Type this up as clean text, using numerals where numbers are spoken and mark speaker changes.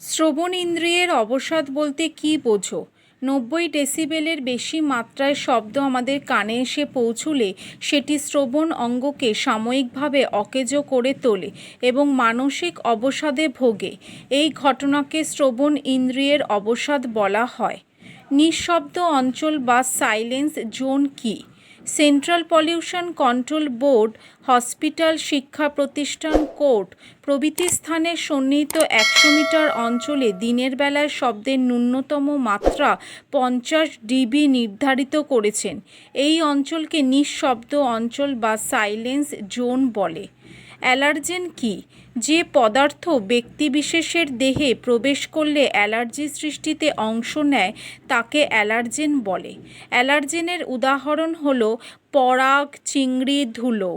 Speaker 1: শ্রবণ ইন্দ্রিয়ের অবসাদ বলতে কী বোঝো? 90 ডেসিবেলের বেশি মাত্রায় শব্দ আমাদের কানে এসে পৌঁছলে সেটি শ্রবণ অঙ্গকে সাময়িকভাবে অকেজো করে তোলে এবং মানসিক অবসাদে ভোগে। এই ঘটনাকে শ্রবণ ইন্দ্রিয়ের অবসাদ বলা হয়। নিঃশব্দ অঞ্চল বা সাইলেন্স জোন কী? Central pollution control board, hospital, শিক্ষা প্রতিষ্ঠান, কোর্ট প্রভৃতি স্থানে সন্নিহিত 100 মিটার অঞ্চলে দিনের বেলায় শব্দের ন্যূনতম মাত্রা 50 ডিবি নির্ধারিত করেছেন। এই অঞ্চলকে নিঃশব্দ অঞ্চল বা সাইলেন্স জোন বলে। অ্যালার্জেন কী? যে পদার্থ ব্যক্তিবিশেষের দেহে প্রবেশ করলে অ্যালার্জি সৃষ্টিতে অংশ নেয় তাকে অ্যালার্জেন বলে। অ্যালার্জেনের উদাহরণ হলো পরাগ, চিংড়ি, ধুলো।